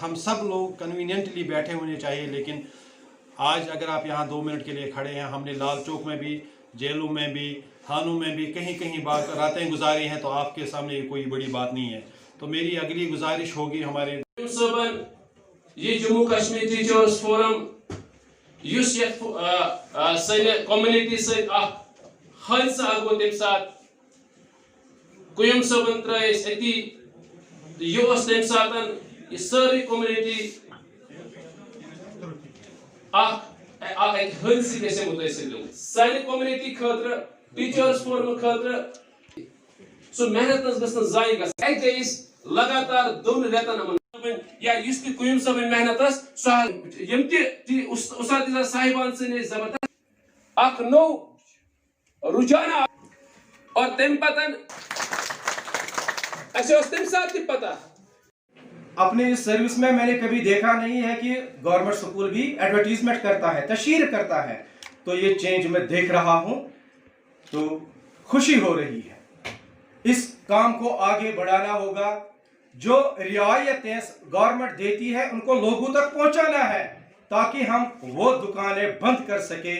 हम सब लोग कन्वीनियंटली बैठे होने चाहिए, लेकिन आज अगर आप यहाँ 2 मिनट के लिए खड़े हैं, हमने लाल चौक में भी, जेलों में भी, थानों में भी कहीं कहीं रातें गुजारी हैं, तो आपके सामने कोई बड़ी बात नहीं है। तो मेरी अगली गुजारिश होगी हमारे ये Jammu Kashmir teachers forum community से हादसा गो तम सात कुयम सबन त्रस अति यह तम सात यह सारी कम्युनिटी हादसे गसे मुतासिर सारे कम्युनिटी खतर टीचर्स फोरम खतर सो मेहनत गस जाय गस लगातार 2 रेतन या कुयम सबन मेहनत उस्ताद साहिबान से जबरदस्त नो रुझान और तम पतन तम साथ पता। अपने इस सर्विस में मैंने कभी देखा नहीं है कि गवर्नमेंट स्कूल भी एडवर्टीजमेंट करता है, तशहीर करता है। तो ये चेंज मैं देख रहा हूं तो खुशी हो रही है। इस काम को आगे बढ़ाना होगा। जो रियायतें गवर्नमेंट देती है उनको लोगों तक पहुंचाना है, ताकि हम वो दुकानें बंद कर सके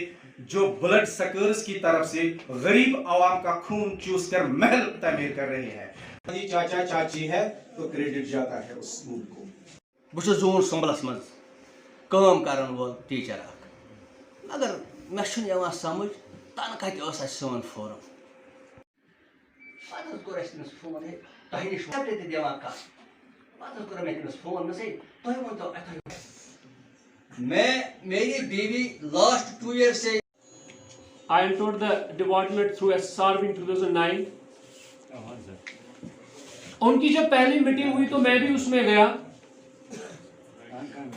जो ब्लड सकर्स की तरफ से गरीब आवाम का खून चूस कर महल तमीर कर रहे हैं। चाचा चाची है तो क्रेडिट जाता है उस स्कूल को। बस जोन संबलस मज काम करन वो टीचर मगर मे समझ तन कत सोन फोरम फोन मैं मेरी बीवी लास्ट 2 ईयर से I entered the department through SRB in 2009. उनकी जब पहली मीटिंग हुई तो मैं भी उसमें गया,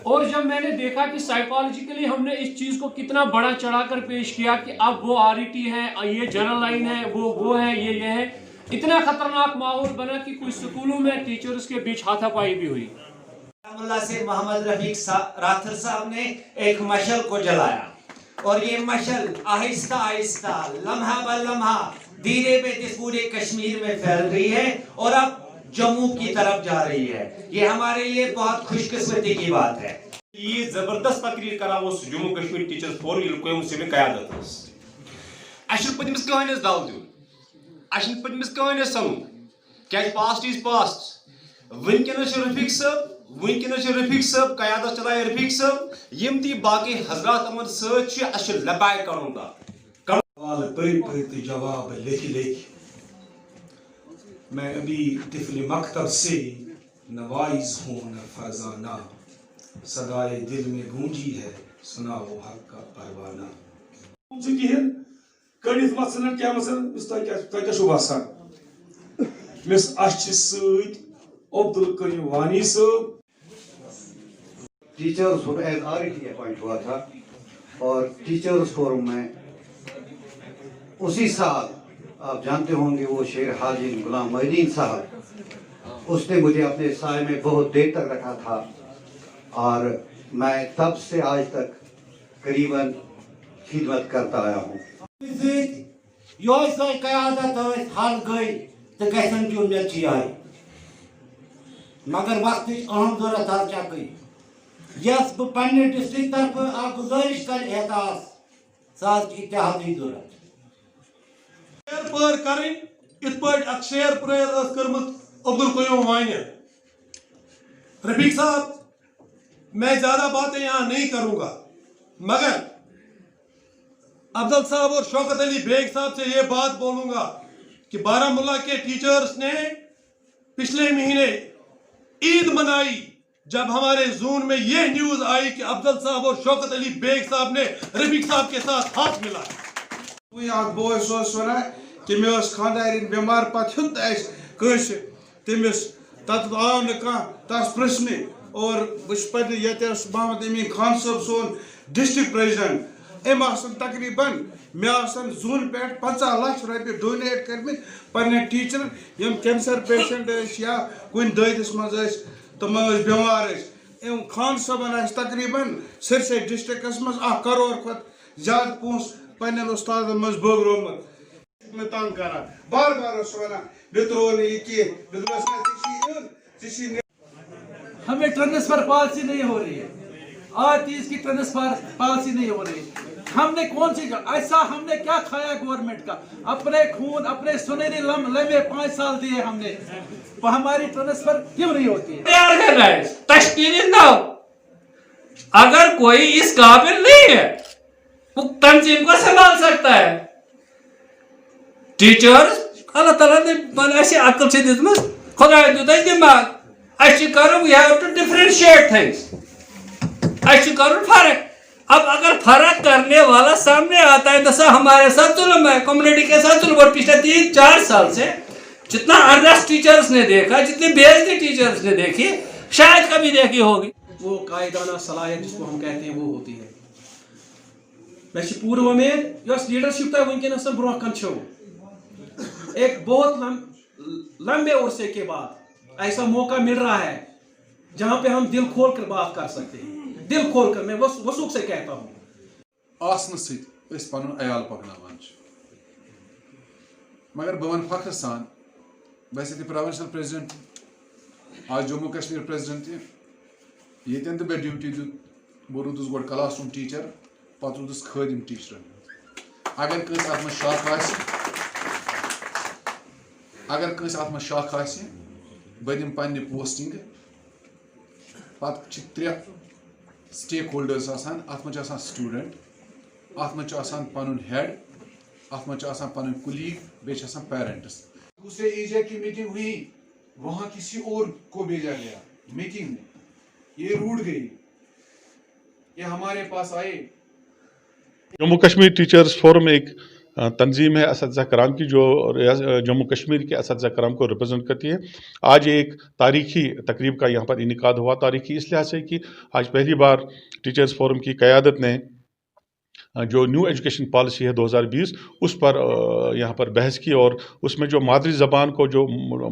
और जब मैंने देखा कि साइकोलॉजिकली हमने इस चीज को कितना बड़ा चढ़ाकर पेश किया कि अब वो RET है, ये जनरल लाइन है, वो है, ये है, इतना खतरनाक माहौल बना कि कुछ स्कूलों में टीचर्स के बीच हाथापाई भी हुई। से मोहम्मद रफीक राथर साहब ने एक मशल को जलाया, और ये मशल आहिस्ता आहिस्ता लम्हा ब लम्हा धीरे पे पूरे कश्मीर में फैल रही है और अब जम्मू की तरफ जा रही है। ये हमारे लिए बहुत खुशकिस्मती की बात है। ये जबरदस्त तकरीर करा जम्मू कश्मीर टीचर्स फोरम से कयादत पतमिस कहानी दल दिन पतमिस कहानी सलून क्या पास्ट इज पास्ट। वनकस रफीक साहब कयादत चलाए रफीक साहब यम ती बाकी हजरात अमन सत लबाय कर जवाब लिख मैं अभी तिफल मकतब से नवाइज हूँ न फरजाना, सदाए दिल में गूंजी है सुना वो हक का परवाना। कड़ित मसलन क्या मसलन शुभासान मिस अब्दुल करीम वानी साहब। टीचर्स RET अपॉइंट हुआ था और टीचर्स फोरम में उसी साल आप जानते होंगे वो शेर हाजी गुलाम मोहिद्दीन साहब, उसने मुझे अपने साय में बहुत देर तक रखा था, और मैं तब से आज तक करीबन खिदमत करता आया हूँ। कयादत हल गई तो गसन चुन आए, मगर वक्त अहम जरूरत हल क्या गई यस बह पन्ने डिस्ट्रिक्ट तरफ गुजारिश कर एहसास साज इत्तेहादी जरूरत शेर पर करें इत पर शेर प्रेयर करमत अब्दुल कयूम वानी। रफीक साहब मैं ज्यादा बातें यहाँ नहीं करूंगा, मगर अफजल साहब और शौकत अली बेग साहब से ये बात बोलूंगा कि बारामूला के टीचर्स ने पिछले महीने ईद मनाई जब हमारे जोन में ये न्यूज आई कि अफजल साहब और शौकत अली बेग साहब ने रफीक साहब के साथ हाथ मिलाया। बोय वन कि मे खानदारिन बीमार पे तमिस तथ आव नस प्रश्न, और ये मोहम्मद अमीन खान साहब सोन डिस्ट्रिक्ट प्रेसिडेंट अम तकरीबन मे जोन पे 50 लाख रुपये डोनेट कर पे टीचर यम कैंसर पेशेंट या कुन ददस मज तम बीमार खान साहबन तकरीबन सरसे डिस्ट्रिक्टस मज 1 करोड़ खुद ज्यादा पोस पन्न उस्तादन मज बगरोमत में तंग करा बार बार वन मे त्रो ये हमें ट्रांसफर पॉलिसी नहीं हो रही है, 8-30 की ट्रांसफर पॉलिसी नहीं हो रही। हमने कौन सी ऐसा हमने क्या खाया गवर्नमेंट का? अपने खून अपने सुनहरे लम्हे 5 साल दिए हमने, तो हमारी ट्रांसफर क्यों नहीं होती है? ऑर्गेनाइज तश्कील ना, अगर कोई इस काबिल नहीं है वो तंजीम को संभाल सकता है। टीचर्स अल्लाह ताला ने ऐसे अकल से दितमस, खुदा दित दिमाग, we have to differentiate things, फर्क। अब अगर फर्क करने वाला सामने आता है, दसा हमारे साथ जुल्म है, कम्युनिटी के साथ जुल्म। और पिछले 3-4 साल से जितना अरेस्ट टीचर्स ने देखा, जितनी बेइज्जती टीचर्स ने देखी, शायद कभी देखी होगी। वो कायदाना सलाहियत जिसको हम कहते हैं वो होती है। मैं पूरी उम्मीद यस लीडरशिप तक वनकस ब्रोह कन छो, एक बहुत लंबे अरसे के बाद ऐसा मौका मिल रहा है जहां पे हम दिल खोल कर बात कर सकते हैं, दिल खोल कर। मैं वसूख से कहता हूँ आसन सत पन अयाल पकनावान, मगर बह वन फख्र सान वैसे तो प्रोविंशियल प्रेसिडेंट आज जम्मू कश्मीर प्रेसिडेंट ये बे ड्यूटी दुत बह रूदस गो क्लास रूम टीचर पत रूदस खदिम टीचर। अगर कंस अत मज शौक अगर कंस अत मज शौक बह दिम पन्ने पोस्टिंग, पत 3 स्टेक होल्डर्स आसान, अत मज आसान स्टूडेंट, अत मज आसान पनुन हेड, अत मज आसान पनुन कुलीग, बे आसान पेरेंट्स। दूसरे एरिया की मीटिंग हुई, वहां किसी और को भेजा गया मीटिंग में, ये रूठ गई, ये हमारे पास आए। जम्मू कश्मीर टीचर्स फोरम एक तंजीम है असतिज़ा कराम की, जो जम्मू कश्मीर के असतिज़ा कराम को रिप्रेजेंट करती है। आज एक तारीखी तकरीब का यहाँ पर इनेकाद हुआ। तारीखी इस लिहाज से कि आज पहली बार टीचर्स फोरम की क़यादत ने जो न्यू एजुकेशन पॉलिसी है 2020 उस पर यहाँ पर बहस की, और उसमें जो मादरी ज़बान को जो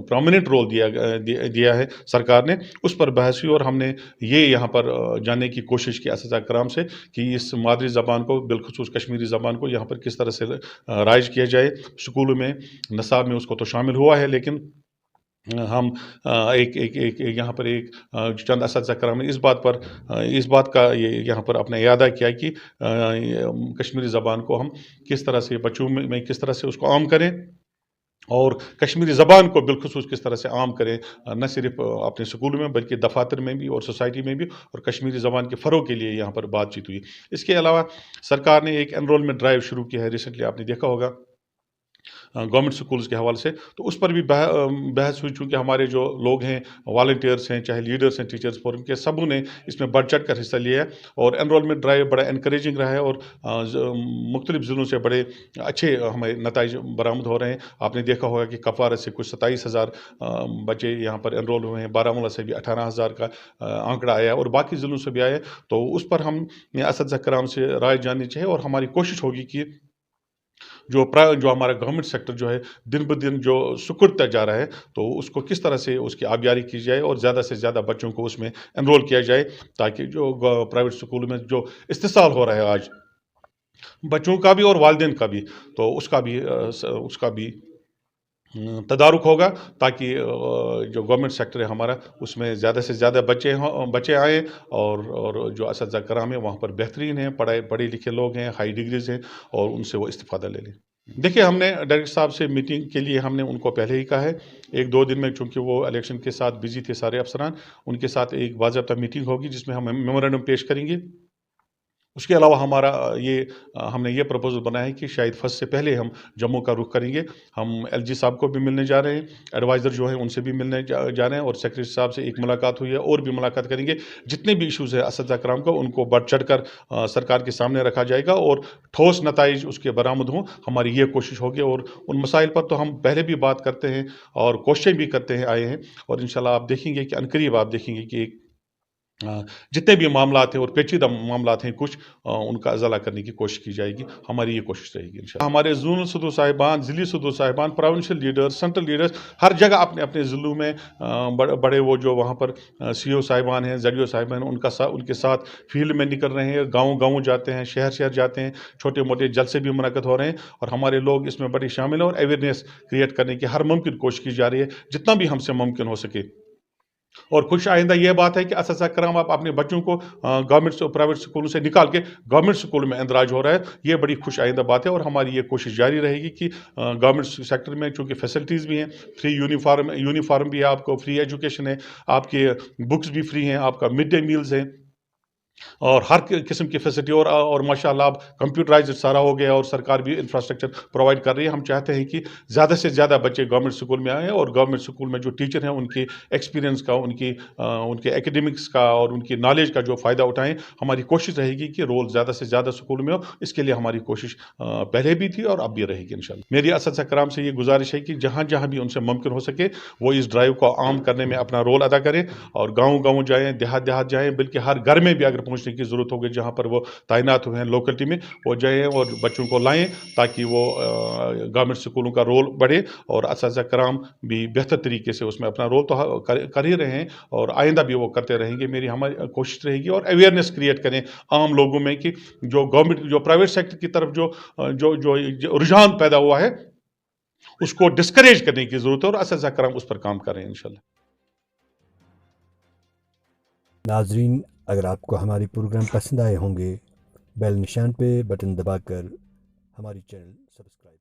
प्रोमिनेंट रोल दिया है सरकार ने, उस पर बहस हुई। और हमने ये यहाँ पर जानने की कोशिश की असतिज़ा कराम से कि इस मादरी ज़बान को, बिलखुसूस कश्मीरी ज़बान को यहाँ पर किस तरह से राइज किया जाए। स्कूलों में नसाब में उसको तो शामिल हुआ है, लेकिन हम एक यहाँ पर एक चंद असतिज़ा कराम ने इस बात का ये यहाँ पर अपना इरादा किया कि कश्मीरी ज़बान को हम किस तरह से बच्चों में किस तरह से उसको आम करें, और कश्मीरी ज़बान को बिलखुसूस किस तरह से आम करें, न सिर्फ अपने स्कूलों में बल्कि दफातर में भी और सोसाइटी में भी, और कश्मीरी ज़बान के फ़रोग़ के लिए यहाँ पर बातचीत हुई। इसके अलावा सरकार ने एक एनरोलमेंट ड्राइव शुरू की है, रिसेंटली आपने देखा होगा गवर्नमेंट स्कूल्स के हवाले से, तो उस पर भी बहस हुई। चूँकि हमारे जो लोग हैं, वॉलंटियर्स हैं, चाहे लीडर्स हैं टीचर्स फोरम के, सबों ने इसमें बढ़ चढ़ कर हिस्सा लिया है, और एनरोलमेंट ड्राइव बड़ा इनकरेजिंग रहा है, और मुख्तलिफ ज़िलों से बड़े अच्छे हमें नताइज बरामद हो रहे हैं। आपने देखा होगा कि कपवारा से कुछ 27,000 बच्चे यहाँ पर एनरोल हुए हैं, बारामूला से भी 18,000 का आंकड़ा आया, और बाकी ज़िलों से भी आया। तो उस पर हम असतिज़ा कराम से राय जाननी चाहिए, और हमारी कोशिश होगी कि जो हमारा गवर्नमेंट सेक्टर जो है दिन ब दिन जो सुकुड़ता जा रहा है, तो उसको किस तरह से उसकी आबियारी की जाए और ज़्यादा से ज़्यादा बच्चों को उसमें एनरोल किया जाए, ताकि जो प्राइवेट स्कूल में जो इस्तेसाल हो रहा है आज बच्चों का भी और वालिदैन का भी, तो उसका भी तदारुक होगा, ताकि जो गवर्नमेंट सेक्टर है हमारा उसमें ज़्यादा से ज़्यादा बच्चे आएँ, और जो असतिज़ा कराम है वहाँ पर बेहतरीन हैं, पढ़े लिखे लोग हैं, हाई डिग्रीज हैं, और उनसे वो इस्तिफ़ादा ले लें। देखिए, हमने डायरेक्टर साहब से मीटिंग के लिए हमने उनको पहले ही कहा है, 1-2 दिन में, चूँकि वो इलेक्शन के साथ बिजी थे सारे अफसरान, उनके साथ एक बाज़ाब्ता मीटिंग होगी जिसमें हम मेमोरेंडम पेश करेंगे। उसके अलावा हमने ये प्रपोजल बनाया है कि शायद फर्स्ट से पहले हम जम्मू का रुख करेंगे। हम LG साहब को भी मिलने जा रहे हैं, एडवाइज़र जो है उनसे भी मिलने जा रहे हैं, और सेक्रेटरी साहब से एक मुलाकात हुई है, और भी मुलाकात करेंगे। जितने भी इश्यूज़ है असतिज़ा कराम को, उनको बढ़ चढ़ कर सरकार के सामने रखा जाएगा, और ठोस नताइज उसके बरामद हों, हमारी ये कोशिश होगी। और उन मसाइल पर तो हम पहले भी बात करते हैं और कोशिशें भी करते हैं आए हैं, और इंशाल्लाह आप देखेंगे कि अनकरीब आप देखेंगे कि जितने भी मामलात हैं और पेचीदा मामलात हैं कुछ, उनका अज़ला करने की कोशिश की जाएगी। हमारी ये कोशिश रहेगी इंशाअल्लाह। हमारे ज़ोनल सदर साहिबान, ज़िली सदर साहिबान, प्रोविंशियल लीडर्स, सेंट्रल लीडर्स, हर जगह अपने अपने ज़िलों में बड़े वो जो वहाँ पर CO साहिबान हैं, ZDO साहिबान, उनके साथ फील्ड में निकल रहे हैं, गाँव जाते हैं, शहर जाते हैं, छोटे मोटे जलसे भी मुनक़द हो रहे हैं, और हमारे लोग इसमें बड़े शामिल हैं, और अवेयरनेस क्रिएट करने की हर मुमकिन कोशिश की जा रही है, जितना भी हमसे मुमकिन हो सके। और खुश आइंदा ये बात है कि असातिज़ा कराम आप अपने बच्चों को गवर्नमेंट और प्राइवेट स्कूलों से निकाल के गवर्नमेंट स्कूल में इंदराज हो रहा है, ये बड़ी खुश आइंदा बात है। और हमारी ये कोशिश जारी रहेगी कि गवर्नमेंट सेक्टर में चूँकि फैसिलिटीज़ भी हैं, फ्री यूनिफॉर्म भी है, आपको फ्री एजुकेशन है, आपके बुक्स भी फ्री हैं, आपका मिड डे मील्स हैं और हर किस्म की फैसिलिटी और माशाल्लाह अब कंप्यूटराइज्ड सारा हो गया और सरकार भी इंफ्रास्ट्रक्चर प्रोवाइड कर रही है। हम चाहते हैं कि ज़्यादा से ज़्यादा बच्चे गवर्नमेंट स्कूल में आएँ और गवर्नमेंट स्कूल में जो टीचर हैं उनकी एक्सपीरियंस का, उनके एकेडमिक्स का और उनकी नॉलेज का जो फ़ायदा उठाएँ। हमारी कोशिश रहेगी कि रोल ज़्यादा से ज़्यादा स्कूल में हो, इसके लिए हमारी कोशिश पहले भी थी और अब भी रहेगी इंशाल्लाह। मेरी असातिज़ा कराम से ये गुजारिश है कि जहाँ जहाँ भी उनसे मुमकिन हो सके वो इस ड्राइव को आम करने में अपना रोल अदा करें और गाँव जाएँ, देहात जाएँ, बल्कि हर घर में भी अगर पहुँचने की ज़रूरत होगी जहाँ पर वो तैनात हुए हैं लोकेलिटी में, वो जाएँ और बच्चों को लाएँ ताकि वो गवर्नमेंट स्कूलों का रोल बढ़े और असातिज़ा कराम भी बेहतर तरीके से उसमें अपना रोल तो कर ही रहे हैं और आइंदा भी वो करते रहेंगे। हमारी कोशिश रहेगी और अवेयरनेस क्रिएट करें आम लोगों में कि जो गवर्नमेंट जो प्राइवेट सेक्टर की तरफ जो रुझान पैदा हुआ है उसको डिस्करेज करने की ज़रूरत है और असातिज़ा कराम उस पर काम करें इंशाल्लाह। नाजरीन, अगर आपको हमारे प्रोग्राम पसंद आए होंगे, बेल निशान पे बटन दबाकर हमारी चैनल सब्सक्राइब